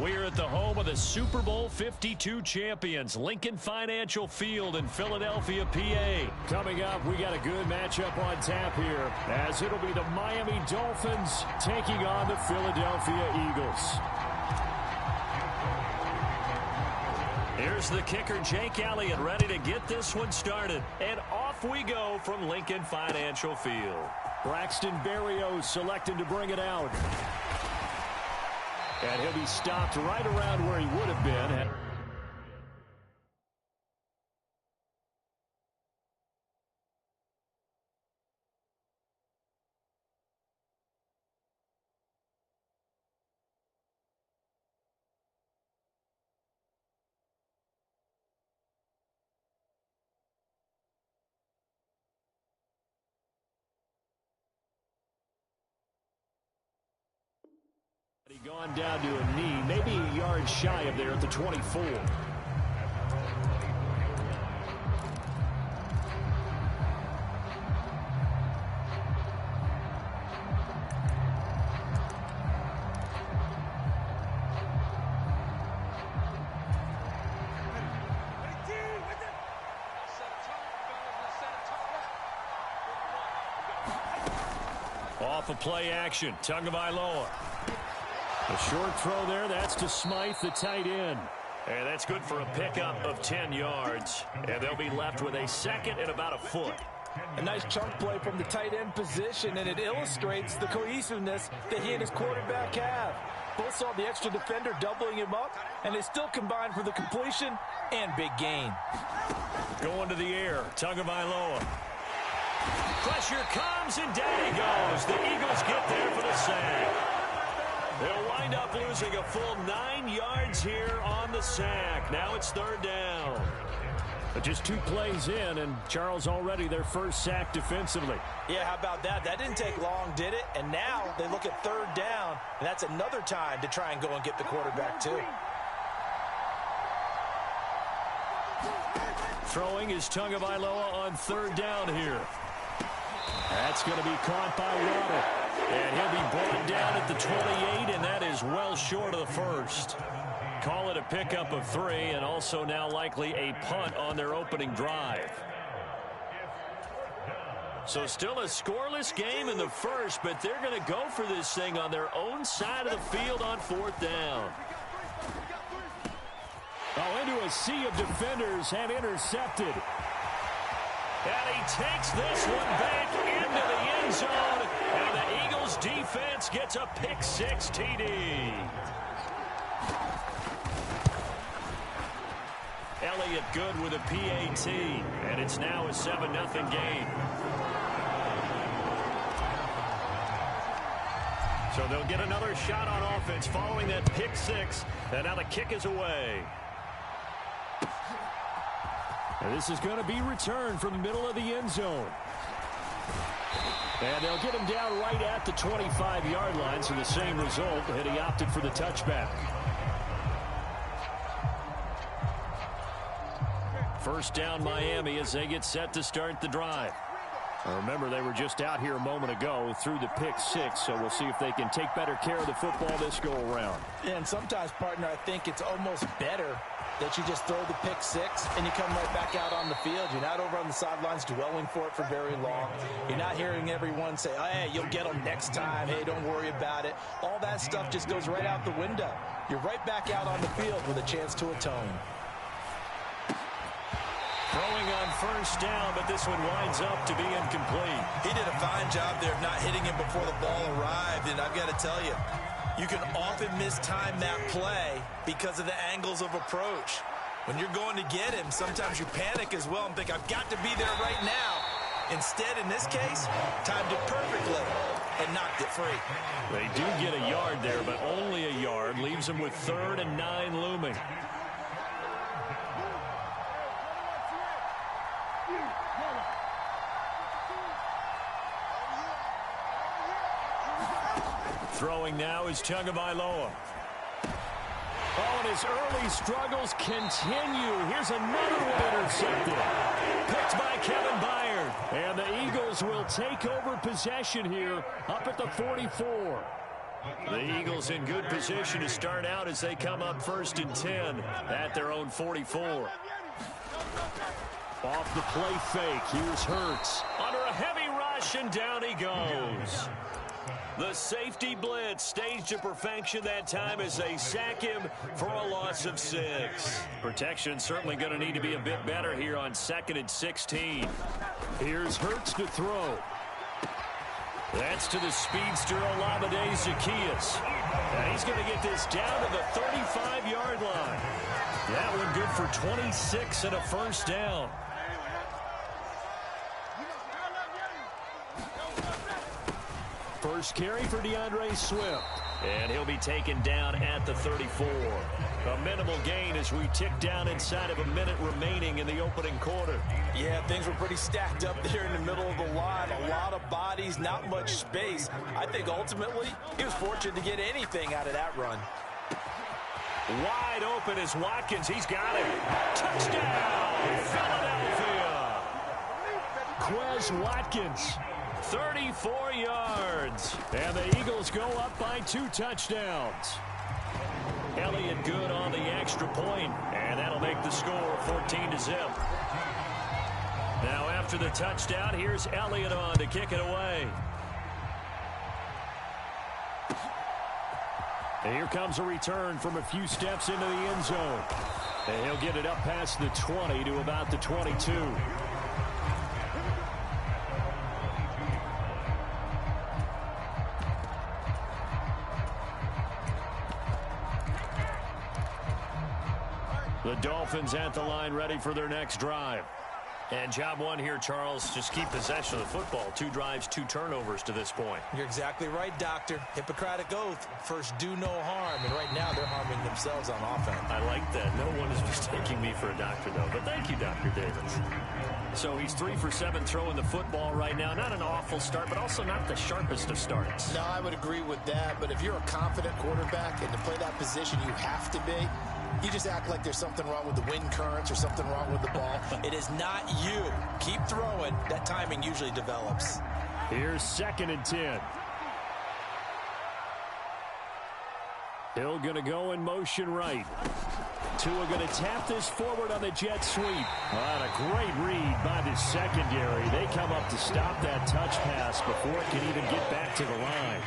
We're at the home of the Super Bowl 52 champions, Lincoln Financial Field in Philadelphia, PA. Coming up, we got a good matchup on tap here, as it'll be the Miami Dolphins taking on the Philadelphia Eagles. Here's the kicker, Jake Elliott, ready to get this one started. And off we go from Lincoln Financial Field. Braxton Berrios selecting to bring it out. And he'll be stopped right around where he would have been. Gone down to a knee, maybe a yard shy of there at the 24. Off of play action, Tagovailoa. A short throw there, that's to Smythe, the tight end. And that's good for a pickup of 10 yards. And they'll be left with a second and about a foot. A nice chunk play from the tight end position, and it illustrates the cohesiveness that he and his quarterback have. Both saw the extra defender doubling him up, and they still combined for the completion and big gain. Going to the air, Tagovailoa. Pressure comes, and down he goes. The Eagles get there for the sack. They'll wind up losing a full 9 yards here on the sack. Now it's third down. But just 2 plays in, and Charles already their first sack defensively. Yeah, how about that? That didn't take long, did it? And now they look at third down, and that's another time to try and go and get the quarterback too. Throwing is Tagovailoa on third down here. That's going to be caught by Waddle. And he'll be brought down at the 28, and that is well short of the first. Call it a pickup of 3, and also now likely a punt on their opening drive. So still a scoreless game in the first, but they're going to go for this thing on their own side of the field on fourth down. Oh, into a sea of defenders and intercepted. And he takes this one back into the end zone. And the Eagles defense gets a pick-6 TD. Elliott good with a PAT. And it's now a 7-0 game. So they'll get another shot on offense following that pick-6. And now the kick is away. And this is going to be returned from the middle of the end zone. And they'll get him down right at the 25-yard line, so the same result, and he opted for the touchback. First down Miami as they get set to start the drive. Now remember, they were just out here a moment ago through the pick-6, so we'll see if they can take better care of the football this go-around. Yeah, and sometimes, partner, I think it's almost better that you just throw the pick-6 and you come right back out on the field. You're not over on the sidelines dwelling for it for very long. You're not hearing everyone say, oh, hey, you'll get them next time. Hey, don't worry about it. All that stuff just goes right out the window. You're right back out on the field with a chance to atone. Throwing on first down, but this one winds up to be incomplete. He did a fine job there of not hitting him before the ball arrived, and I've got to tell you, you can often mistime that play because of the angles of approach. When you're going to get him, sometimes you panic as well and think, I've got to be there right now. Instead, in this case, timed it perfectly and knocked it free. They do get a yard there, but only a yard. Leaves them with 3rd and 9 looming. Throwing now is Tagovailoa. Oh, and his early struggles continue. Here's another one intercepted. Picked by Kevin Byard. And the Eagles will take over possession here up at the 44. The Eagles in good position to start out as they come up 1st and 10 at their own 44. Off the play fake, here's Hurts. Under a heavy rush, and down he goes. The safety blitz staged to perfection that time as they sack him for a loss of 6. Protection certainly going to need to be a bit better here on 2nd and 16. Here's Hurts to throw. That's to the speedster Olamide Zaccheaus. And he's going to get this down to the 35-yard line. That one good for 26 and a first down. First carry for DeAndre Swift. And he'll be taken down at the 34. A minimal gain as we tick down inside of a minute remaining in the opening quarter. Yeah, things were pretty stacked up there in the middle of the line. A lot of bodies, not much space. I think ultimately he was fortunate to get anything out of that run. Wide open is Watkins. He's got it. Touchdown, Philadelphia. Quez Watkins. 34 yards. And the Eagles go up by 2 touchdowns. Elliott good on the extra point, and that'll make the score 14-0. Now after the touchdown, here's Elliott on to kick it away. And here comes a return from a few steps into the end zone. And he'll get it up past the 20 to about the 22. The Dolphins at the line ready for their next drive. And job one here, Charles, just keep possession of the football. 2 drives, 2 turnovers to this point. You're exactly right, Doctor. Hippocratic oath. First, do no harm. And right now, they're harming themselves on offense. I like that. No one is mistaking me for a doctor, though. But thank you, Dr. Davis. So he's 3 for 7 throwing the football right now. Not an awful start, but also not the sharpest of starts. No, I would agree with that. But if you're a confident quarterback and to play that position, you have to be. You just act like there's something wrong with the wind currents or something wrong with the ball. It is not you. Keep throwing. That timing usually develops. Here's 2nd and 10. Hill going to go in motion right. Tua going to tap this forward on the jet sweep. What a great read by the secondary. They come up to stop that touch pass before it can even get back to the line.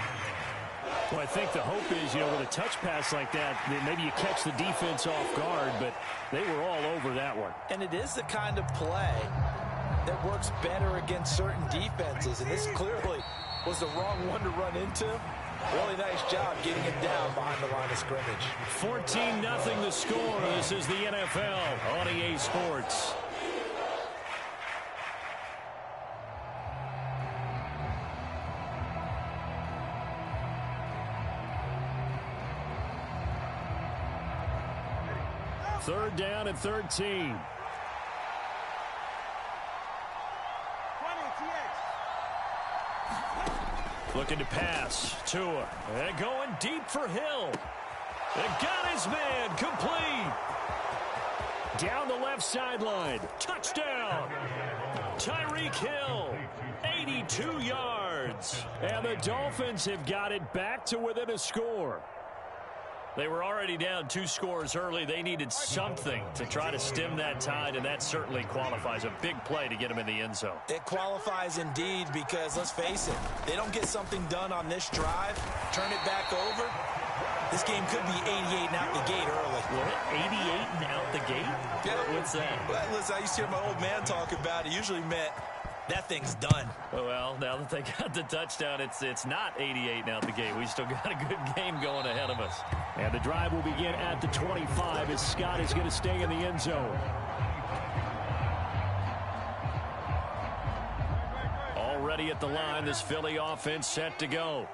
Well, I think the hope is, with a touch pass like that, maybe you catch the defense off guard, but they were all over that one. And it is the kind of play that works better against certain defenses, and this clearly was the wrong one to run into. Really nice job getting him down behind the line of scrimmage. 14-0 the score. This is the NFL on EA Sports. Third down and 13. Looking to pass. Tua. And going deep for Hill. And got his man complete. Down the left sideline. Touchdown. Tyreek Hill. 82 yards. And the Dolphins have got it back to within a score. They were already down 2 scores early. They needed something to try to stem that tide, and that certainly qualifies. A big play to get them in the end zone. It qualifies indeed because, let's face it, they don't get something done on this drive, turn it back over, this game could be 88 and out the gate early. What? 88 and out the gate? Yeah. What's that? Well, listen, I used to hear my old man talk about it. Usually meant that thing's done. Well, now that they got the touchdown, it's not 88 and out the gate. We still got a good game going ahead of us. And the drive will begin at the 25 as Scott is going to stay in the end zone. Already at the line, this Philly offense set to go.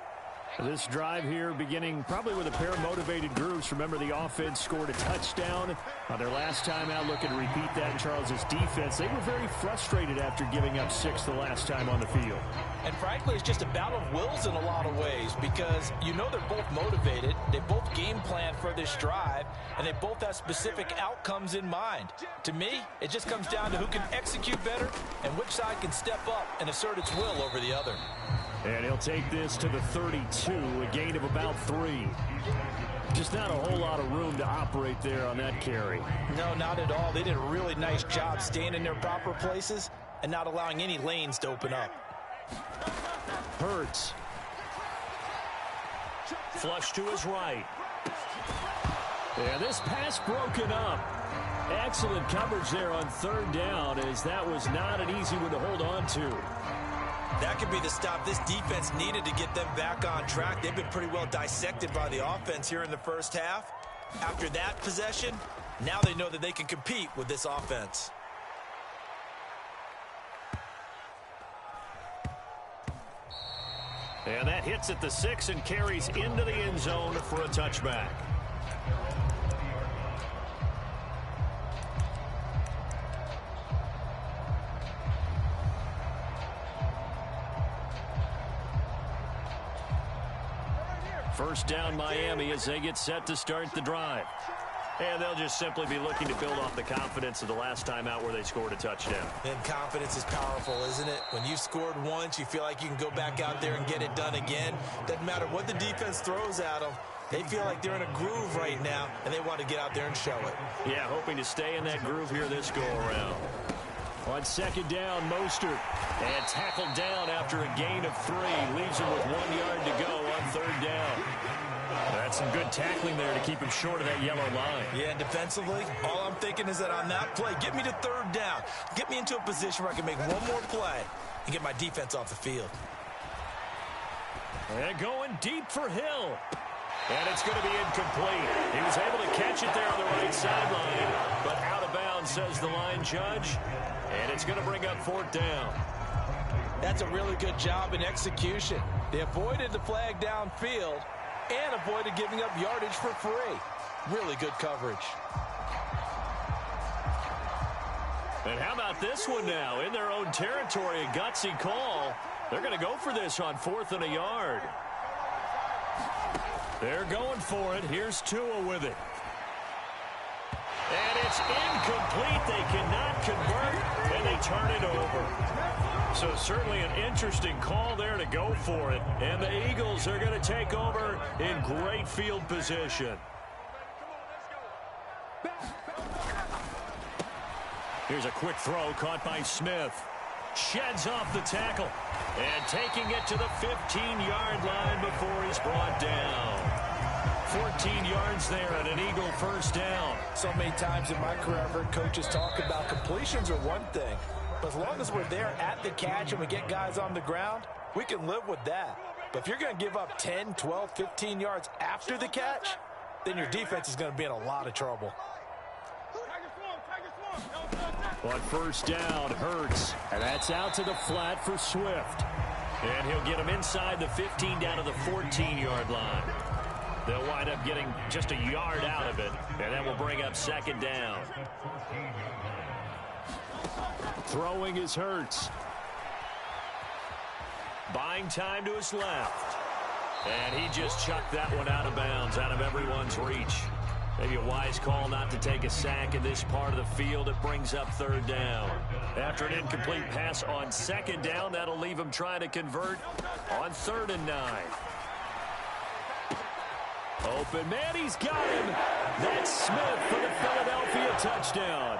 This drive here beginning probably with a pair of motivated groups. Remember, the offense scored a touchdown on their last time out. Looking to repeat that in Charles's defense. They were very frustrated after giving up 6 the last time on the field. And frankly, it's just a battle of wills in a lot of ways because they're both motivated. They both game plan for this drive, and they both have specific outcomes in mind. To me, it just comes down to who can execute better and which side can step up and assert its will over the other. And he'll take this to the 32, a gain of about 3. Just not a whole lot of room to operate there on that carry. No, not at all. They did a really nice job staying in their proper places and not allowing any lanes to open up. Hurts. Flush to his right. And this pass broken up. Excellent coverage there on 3rd down, as that was not an easy one to hold on to. That could be the stop this defense needed to get them back on track. They've been pretty well dissected by the offense here in the first half. After that possession, now they know that they can compete with this offense. And that hits at the 6 and carries into the end zone for a touchback. First down Miami as they get set to start the drive. And they'll just simply be looking to build off the confidence of the last time out where they scored a touchdown. And confidence is powerful, isn't it? When you've scored once, you feel like you can go back out there and get it done again. Doesn't matter what the defense throws at them. They feel like they're in a groove right now, and they want to get out there and show it. Yeah, hoping to stay in that groove here this go-around. On 2nd down, Mostert. And tackled down after a gain of 3. Leaves him with 1 yard to go on 3rd down. That's some good tackling there to keep him short of that yellow line. Yeah, and defensively, all I'm thinking is that on that play, get me to 3rd down. Get me into a position where I can make one more play and get my defense off the field. And going deep for Hill. And it's going to be incomplete. He was able to catch it there on the right sideline, but out of bounds, says the line judge. And it's going to bring up 4th down. That's a really good job in execution. They avoided the flag downfield and avoided giving up yardage for free. Really good coverage. And how about this one now? In their own territory, a gutsy call. They're going to go for this on 4th and a yard. They're going for it. Here's Tua with it. And it's incomplete. They cannot convert, and they turn it over. So certainly an interesting call there to go for it. And the Eagles are going to take over in great field position. Here's a quick throw caught by Smith. Sheds off the tackle. And taking it to the 15-yard line before he's brought down. 14 yards there and an Eagle first down. So many times in my career, I've heard coaches talk about completions are one thing. But as long as we're there at the catch and we get guys on the ground, we can live with that. But if you're going to give up 10, 12, 15 yards after the catch, then your defense is going to be in a lot of trouble. On first down, Hurts. And that's out to the flat for Swift. And he'll get him inside the 15 down to the 14-yard line. They'll wind up getting just a yard out of it, and that will bring up 2nd down. Throwing is Hurts. Buying time to his left. And he just chucked that one out of bounds, out of everyone's reach. Maybe a wise call not to take a sack in this part of the field. It brings up 3rd down. After an incomplete pass on 2nd down, that'll leave him trying to convert on 3rd and 9. Open man, he's got him. That's Smith for the Philadelphia touchdown.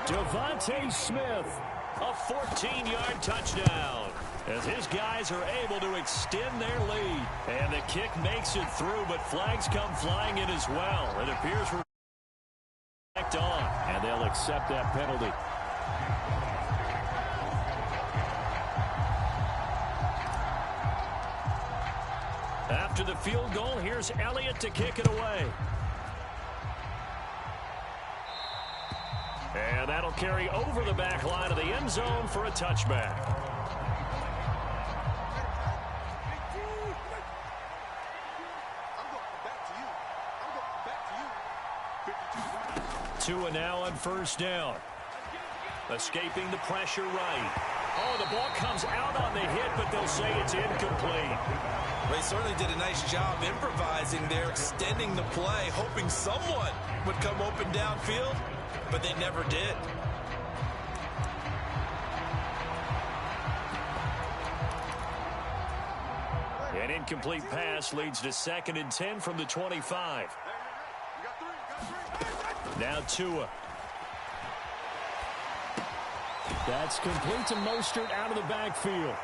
Devontae Smith, a 14-yard touchdown. As his guys are able to extend their lead. And the kick makes it through, but flags come flying in as well. It appears we're back on, and they'll accept that penalty. After the field goal, here's Elliott to kick it away. And that'll carry over the back line of the end zone for a touchback. Tua now on first down. Escaping the pressure right. Oh, the ball comes out on the hit, but they'll say it's incomplete. They certainly did a nice job improvising there, extending the play, hoping someone would come open downfield, but they never did. An incomplete pass leads to 2nd and 10 from the 25. Now Tua. That's complete to Mostert out of the backfield.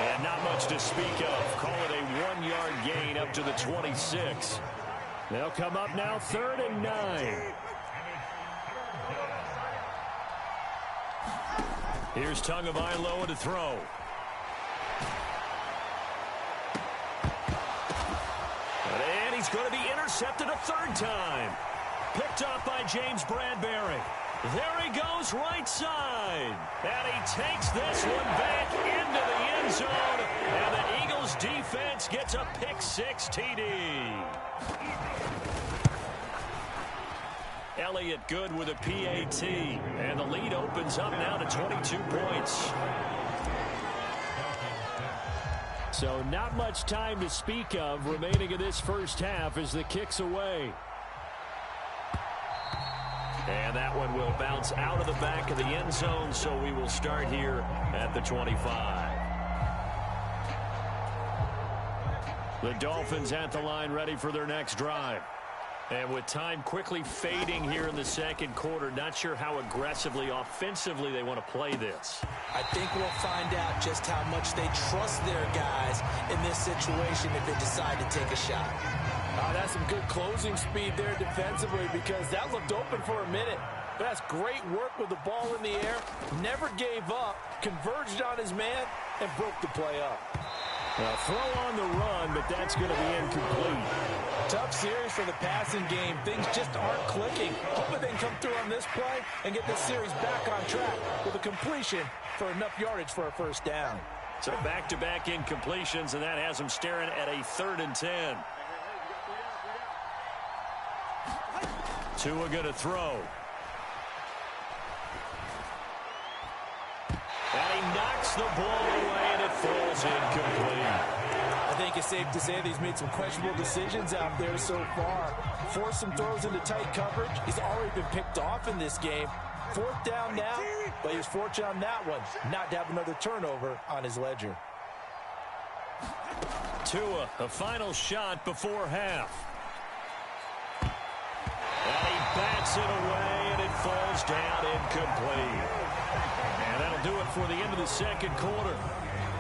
And not much to speak of. Call it a 1-yard gain up to the 26. They'll come up now 3rd and 9. Here's Tagovailoa to throw. And he's going to be intercepted a 3rd time. Picked up by James Bradbury. There he goes, right side. And he takes this one back into the end zone. And the Eagles defense gets a pick-6 TD. Elliott good with a PAT. And the lead opens up now to 22 points. So not much time to speak of remaining in this first half as the kick's away. And that one will bounce out of the back of the end zone, so we will start here at the 25. The Dolphins at the line ready for their next drive. And with time quickly fading here in the second quarter, not sure how aggressively, offensively they want to play this. I think we'll find out just how much they trust their guys in this situation if they decide to take a shot. That's some good closing speed there defensively because that looked open for a minute. But that's great work with the ball in the air. Never gave up, converged on his man, and broke the play up. Well, throw on the run, but that's going to be incomplete. Tough series for the passing game. Things just aren't clicking. Hoping they can come through on this play and get this series back on track with a completion for enough yardage for a first down. So back-to-back incompletions, and that has them staring at a 3rd and 10. Tua going to throw. And he knocks the ball away, and it falls incomplete. I think it's safe to say that he's made some questionable decisions out there so far. Forced some throws into tight coverage. He's already been picked off in this game. 4th down now, but he was fortunate on that one not to have another turnover on his ledger. Tua, a final shot before half. And he bats it away, and it falls down incomplete. And that'll do it for the end of the second quarter.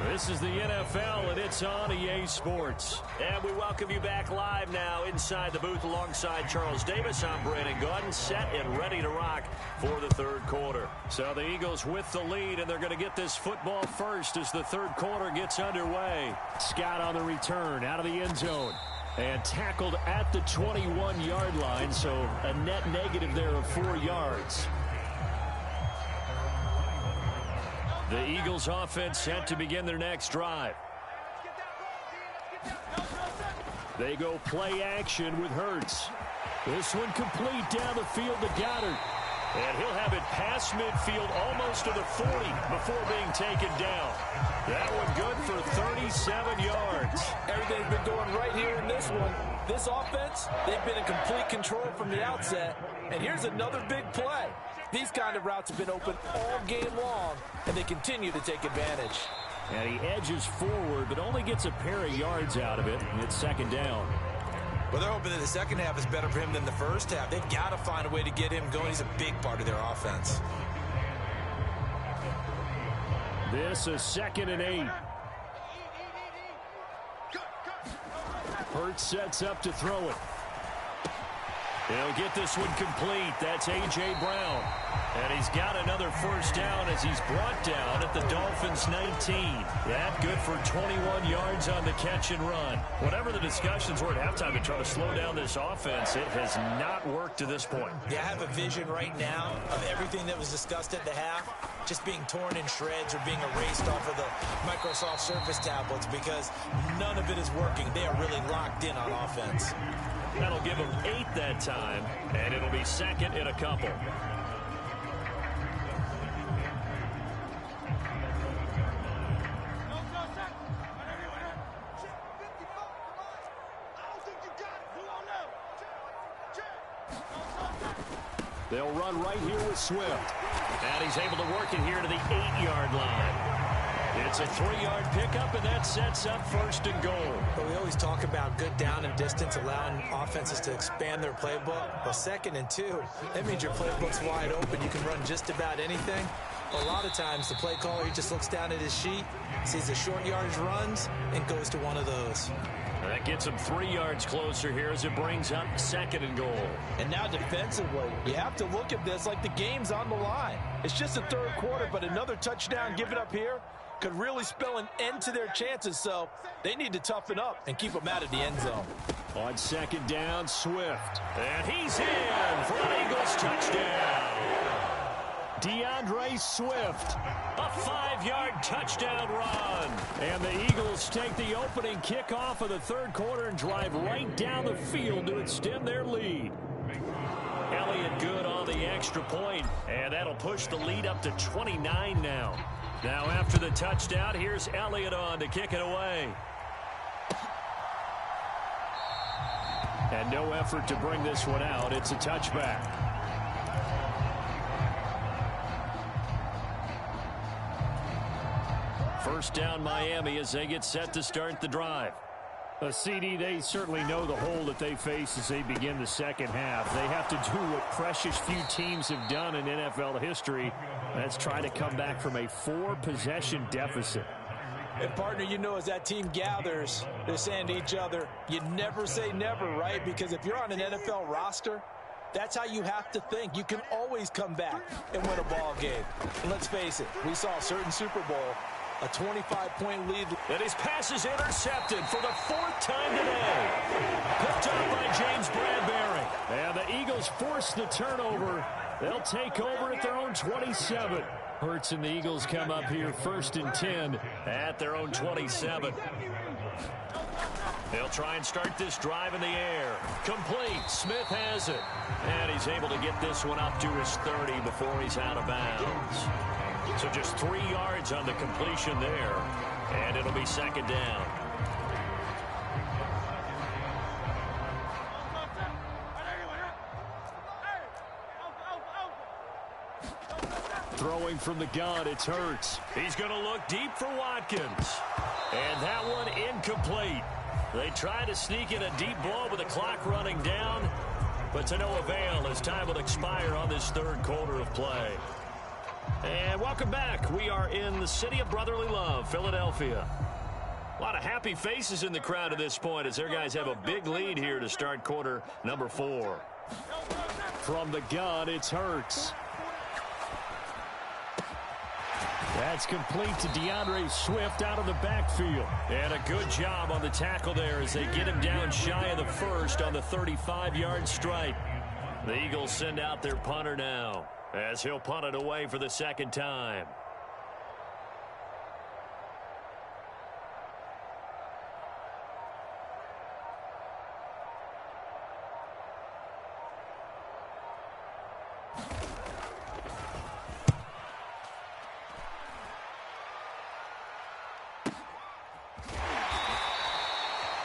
This is the NFL, and it's on EA Sports. And we welcome you back live now inside the booth alongside Charles Davis. I'm Brandon Gordon, set and ready to rock for the 3rd quarter. So the Eagles with the lead, and they're going to get this football first as the 3rd quarter gets underway. Scott on the return out of the end zone. And tackled at the 21-yard line, so a net negative there of 4 yards. The Eagles offense set to begin their next drive. They go play action with Hurts. This one complete down the field to Goddard. And he'll have it past midfield almost to the 40 before being taken down. That one good for 37 yards. Everything's been going right here in this one. This offense, they've been in complete control from the outset. And here's another big play. These kind of routes have been open all game long, and they continue to take advantage. And he edges forward, but only gets a pair of yards out of it, and it's 2nd down. Well, they're hoping that the second half is better for him than the first half. They've got to find a way to get him going. He's a big part of their offense. This is 2nd and 8. Hurts sets up to throw it. He'll get this one complete. That's A.J. Brown. And he's got another first down as he's brought down at the Dolphins' 19. That good for 21 yards on the catch and run. Whatever the discussions were at halftime to try to slow down this offense, it has not worked to this point. Yeah, I have a vision right now of everything that was discussed at the half just being torn in shreds or being erased off of the Microsoft Surface tablets because none of it is working. They are really locked in on offense. That'll give them 8 that time, and it'll be 2nd and a couple. They'll run right here with Swift. And he's able to work it here to the 8-yard line. It's a 3-yard pickup, and that sets up 1st and goal. But we always talk about good down and distance, allowing offenses to expand their playbook. Well, 2nd and 2, that means your playbook's wide open. You can run just about anything. A lot of times, the play caller, he just looks down at his sheet, sees the short yardage runs, and goes to one of those. That gets him 3 yards closer here as it brings up 2nd and goal. And now defensively, you have to look at this like the game's on the line. It's just the 3rd quarter, but another touchdown given up here could really spell an end to their chances, so they need to toughen up and keep them out of the end zone. On 2nd down, Swift. And he's in for an Eagles touchdown. DeAndre Swift. A 5-yard touchdown run. And the Eagles take the opening kickoff of the 3rd quarter and drive right down the field to extend their lead. Elliott good on the extra point, and that'll push the lead up to 29 now. Now after the touchdown, here's Elliott on to kick it away. And no effort to bring this one out. It's a touchback. First down Miami as they get set to start the drive. CD, they certainly know the hole that they face as they begin the 2nd half. They have to do what precious few teams have done in NFL history. That's try to come back from a 4-possession deficit. And, partner, you know, as that team gathers, they're saying to each other, you never say never, right? Because if you're on an NFL roster, that's how you have to think. You can always come back and win a ball game. And let's face it, we saw a certain Super Bowl, a 25-point lead. And his pass is intercepted for the 4th time today. Picked up by James Bradbury. And the Eagles force the turnover. They'll take over at their own 27. Hurts and the Eagles come up here 1st and 10 at their own 27. They'll try and start this drive in the air. Complete. Smith has it. And he's able to get this one up to his 30 before he's out of bounds. So just 3 yards on the completion there. And it'll be 2nd down. Throwing from the gun, it's Hurts. He's going to look deep for Watkins. And that one incomplete. They try to sneak in a deep ball with the clock running down, but to no avail as time will expire on this 3rd quarter of play. And welcome back. We are in the city of brotherly love, Philadelphia. A lot of happy faces in the crowd at this point as their guys have a big lead here to start quarter number 4. From the gun, it's Hurts. That's complete to DeAndre Swift out of the backfield. And a good job on the tackle there as they get him down shy of the 1st on the 35-yard strike. The Eagles send out their punter now as he'll punt it away for the 2nd time.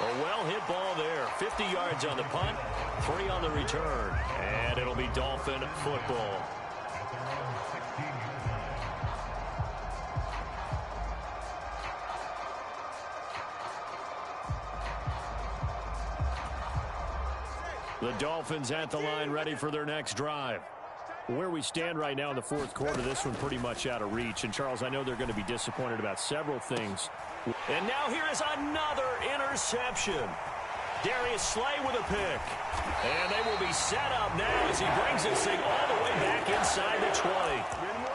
A well-hit ball there. 50 yards on the punt, 3 on the return. And it'll be Dolphin football. The Dolphins at the line ready for their next drive. Where we stand right now in the 4th quarter, this one pretty much out of reach. And, Charles, I know they're going to be disappointed about several things. And now here is another interception. Darius Slay with a pick. And they will be set up now as he brings this thing all the way back inside the 20.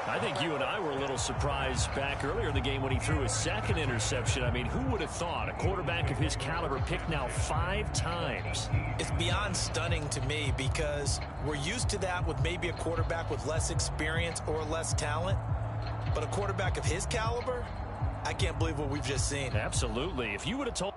I think you and I were a little surprised back earlier in the game when he threw his 2nd interception. I mean, who would have thought a quarterback of his caliber picked now 5 times? It's beyond stunning to me because we're used to that with maybe a quarterback with less experience or less talent. But a quarterback of his caliber, I can't believe what we've just seen. Absolutely. If you would have told...